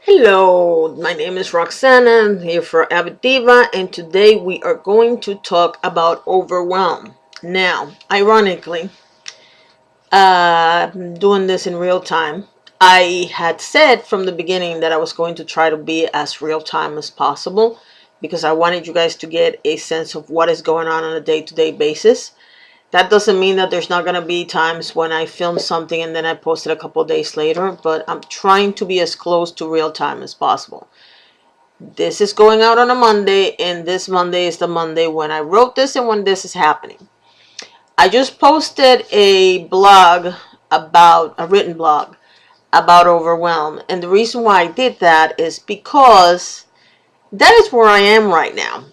Hello, my name is Roxana. I'm here for Avid Diva, and today we are going to talk about overwhelm. Now, ironically, I'm doing this in real time. I had said from the beginning that I was going to try to be as real time as possible because I wanted you guys to get a sense of what is going on a day-to-day basis. That doesn't mean that there's not going to be times when I film something and then I post it a couple days later, but I'm trying to be as close to real time as possible. This is going out on a Monday, and this Monday is the Monday when I wrote this and when this is happening. I just posted a blog a written blog about overwhelm, and the reason why I did that is because that is where I am right now.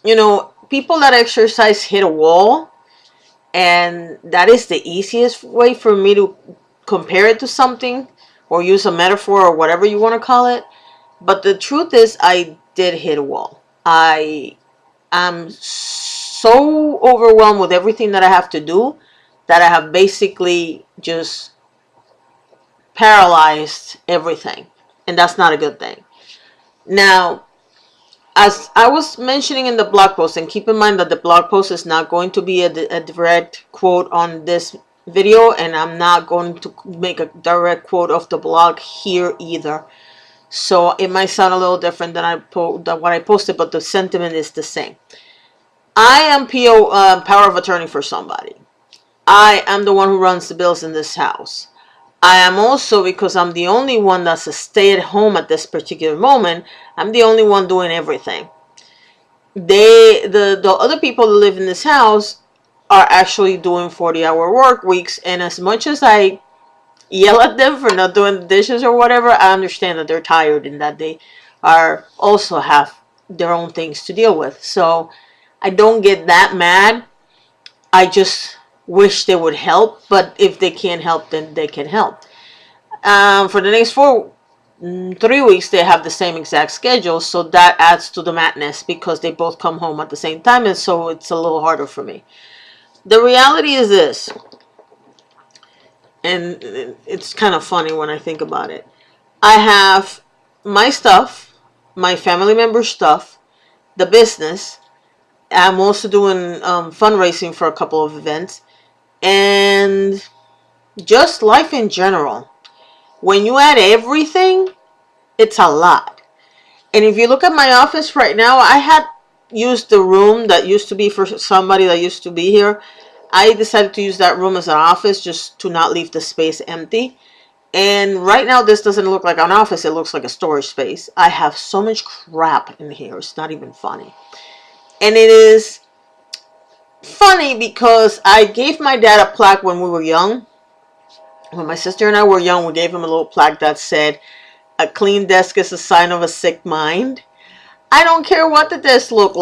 You know, people that exercise hit a wall, and that is the easiest way for me to compare it to something or use a metaphor or whatever you want to call it. But the truth is, I did hit a wall. I am so overwhelmed with everything that I have to do that I have basically just paralyzed everything. And that's not a good thing. Now, as I was mentioning in the blog post, and keep in mind that the blog post is not going to be a direct quote on this video, and I'm not going to make a direct quote of the blog here either. So it might sound a little different than what I posted, but the sentiment is the same. I am power of attorney for somebody. I am the one who runs the bills in this house. I am also, because I'm the only one that's a stay-at-home at this particular moment, I'm the only one doing everything. The other people that live in this house are actually doing 40-hour work weeks, and as much as I yell at them for not doing the dishes or whatever, I understand that they're tired and that they are also have their own things to deal with. So I don't get that mad. I just wish they would help, but if they can't help, then they can help. For the next 3 weeks, they have the same exact schedule, so that adds to the madness because they both come home at the same time, and so it's a little harder for me. The reality is this, and it's kind of funny when I think about it. I have my stuff, my family member stuff, the business. I'm also doing fundraising for a couple of events, and just life in general. When you add everything, it's a lot. And if you look at my office right now, I had used the room that used to be for somebody that used to be here. I decided to use that room as an office just to not leave the space empty. And right now this doesn't look like an office, it looks like a storage space. I have so much crap in here, it's not even funny. And it is funny because I gave my dad a plaque when we were young. When my sister and I were young, we gave him a little plaque that said, "A clean desk is a sign of a sick mind." I don't care what the desk looks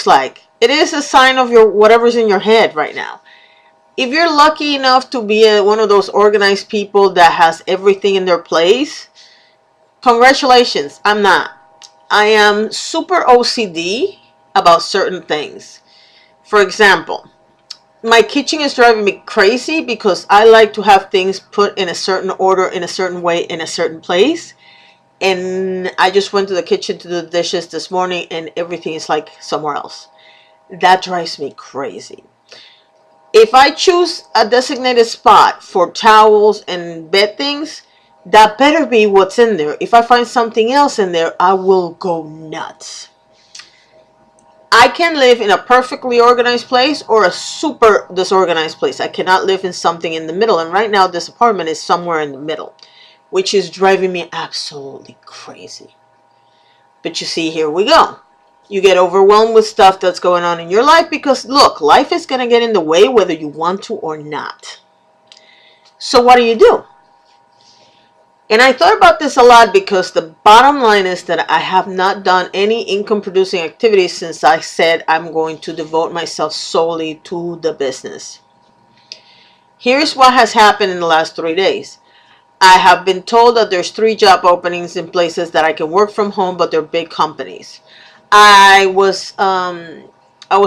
like. It is a sign of your whatever's in your head right now. If you're lucky enough to be one of those organized people that has everything in their place, congratulations. I'm not. I am super OCD about certain things. For example, my kitchen is driving me crazy because I like to have things put in a certain order, in a certain way, in a certain place. And I just went to the kitchen to do the dishes this morning and everything is like somewhere else. That drives me crazy. If I choose a designated spot for towels and bed things, that better be what's in there. If I find something else in there, I will go nuts. I can live in a perfectly organized place or a super disorganized place. I cannot live in something in the middle. And right now this apartment is somewhere in the middle, which is driving me absolutely crazy. But you see, here we go. You get overwhelmed with stuff that's going on in your life because, look, life is going to get in the way whether you want to or not. So what do? And I thought about this a lot because the bottom line is that I have not done any income producing activities since I said I'm going to devote myself solely to the business. Here's what has happened in the last 3 days. I have been told that there's 3 job openings in places that I can work from home, but they're big companies. I was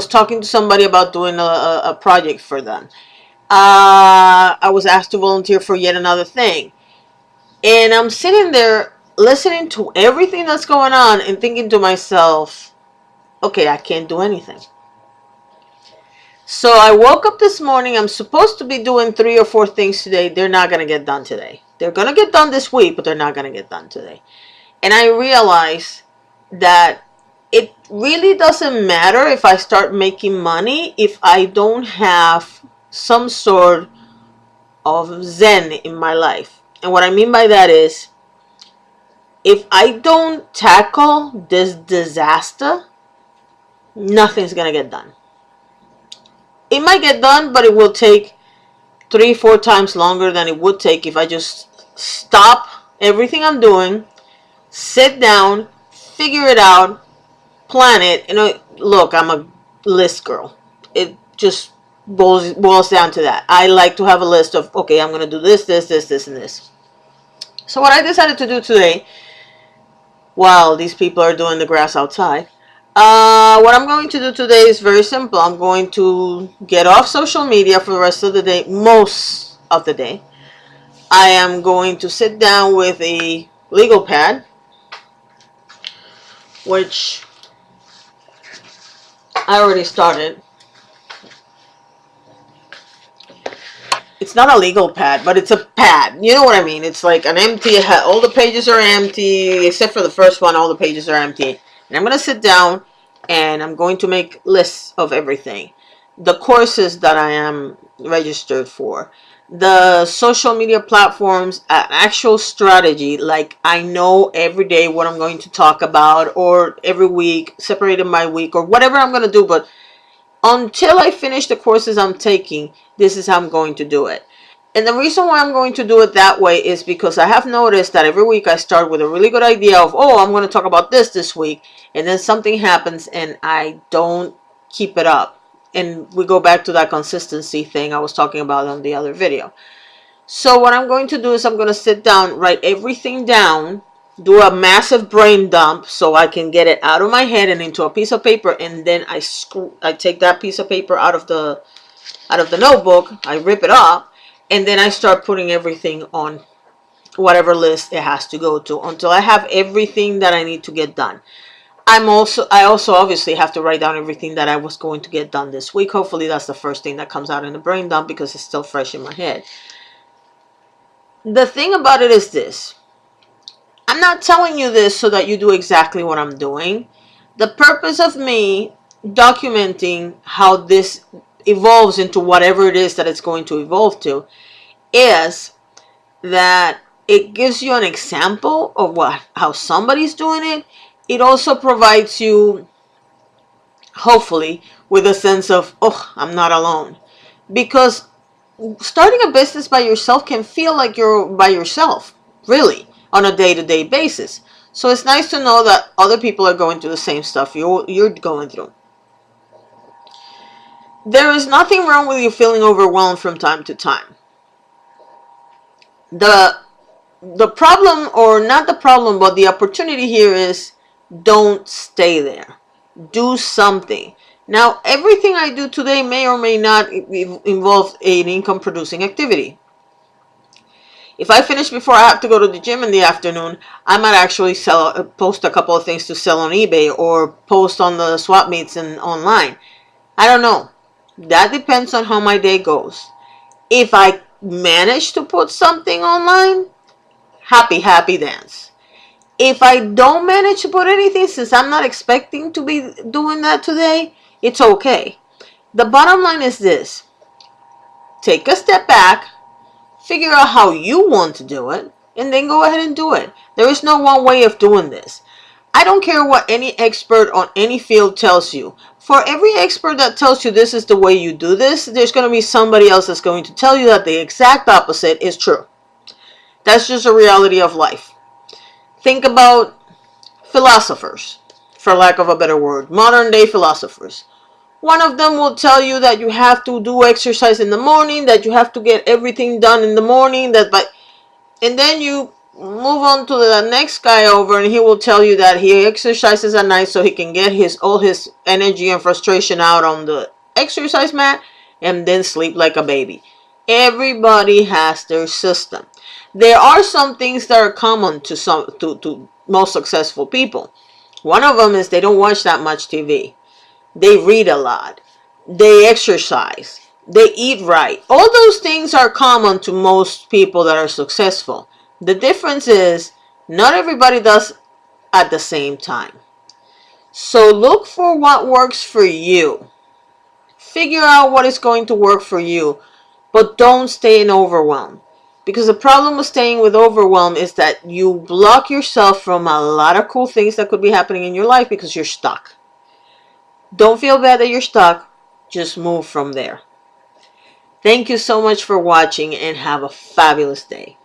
talking to somebody about doing a project for them. I was asked to volunteer for yet another thing. And I'm sitting there listening to everything that's going on and thinking to myself, okay, I can't do anything. So I woke up this morning. I'm supposed to be doing 3 or 4 things today. They're not going to get done today. They're going to get done this week, but they're not going to get done today. And I realize that it really doesn't matter if I start making money if I don't have some sort of zen in my life. And what I mean by that is, if I don't tackle this disaster, nothing's going to get done. It might get done, but it will take 3-4 times longer than it would take if I just stop everything I'm doing, sit down, figure it out, plan it. Look, I'm a list girl. It just boils down to that. I like to have a list of, okay, I'm going to do this, this, this, this, and this. So what I decided to do today, while these people are doing the grass outside, what I'm going to do today is very simple. I'm going to get off social media for the rest of the day, most of the day. I am going to sit down with a legal pad, which I already started. It's not a legal pad, but it's a pad. You know what I mean? It's like an empty, all the pages are empty, except for the first one, all the pages are empty. And I'm going to sit down and I'm going to make lists of everything. The courses that I am registered for, the social media platforms, an actual strategy, like I know every day what I'm going to talk about, or every week, separated my week, or whatever I'm going to do. But until I finish the courses I'm taking, this is how I'm going to do it. And the reason why I'm going to do it that way is because I have noticed that every week I start with a really good idea of, oh, I'm going to talk about this week. And then something happens and I don't keep it up. And we go back to that consistency thing I was talking about on the other video. So what I'm going to do is I'm going to sit down, write everything down, do a massive brain dump so I can get it out of my head and into a piece of paper, and then I take that piece of paper out of the notebook, I rip it up, and then I start putting everything on whatever list it has to go to until I have everything that I need to get done. I also obviously have to write down everything that I was going to get done this week. Hopefully that's the first thing that comes out in the brain dump because it's still fresh in my head. The thing about it is this. I'm not telling you this so that you do exactly what I'm doing. The purpose of me documenting how this evolves into whatever it is that it's going to evolve to is that it gives you an example of how somebody's doing it. It also provides you, hopefully, with a sense of, oh, I'm not alone. Because starting a business by yourself can feel like you're by yourself, really, on a day-to-day basis. So it's nice to know that other people are going through the same stuff you're going through. There is nothing wrong with you feeling overwhelmed from time to time. The problem, or not the problem, but the opportunity here is, don't stay there. Do something. Now, everything I do today may or may not involve an income-producing activity. If I finish before I have to go to the gym in the afternoon, I might actually post a couple of things to sell on eBay or post on the swap meets and online. I don't know. That depends on how my day goes. If I manage to put something online, happy dance. If I don't manage to put anything, since I'm not expecting to be doing that today, it's okay. The bottom line is this. Take a step back, figure out how you want to do it, and then go ahead and do it. There is no one way of doing this. I don't care what any expert on any field tells you. For every expert that tells you this is the way you do this, there's going to be somebody else that's going to tell you that the exact opposite is true. That's just a reality of life. Think about philosophers, for lack of a better word, modern day philosophers. One of them will tell you that you have to do exercise in the morning, that you have to get everything done in the morning, and then you move on to the next guy over and he will tell you that he exercises at night so he can get all his energy and frustration out on the exercise mat and then sleep like a baby. Everybody has their system. There are some things that are common to most successful people. One of them is they don't watch that much TV. They read a lot. They exercise. They eat right. All those things are common to most people that are successful. The difference is not everybody does at the same time. So look for what works for you. Figure out what is going to work for you, but don't stay in overwhelm. Because the problem with staying with overwhelm is that you block yourself from a lot of cool things that could be happening in your life because you're stuck. Don't feel bad that you're stuck. Just move from there. Thank you so much for watching and have a fabulous day.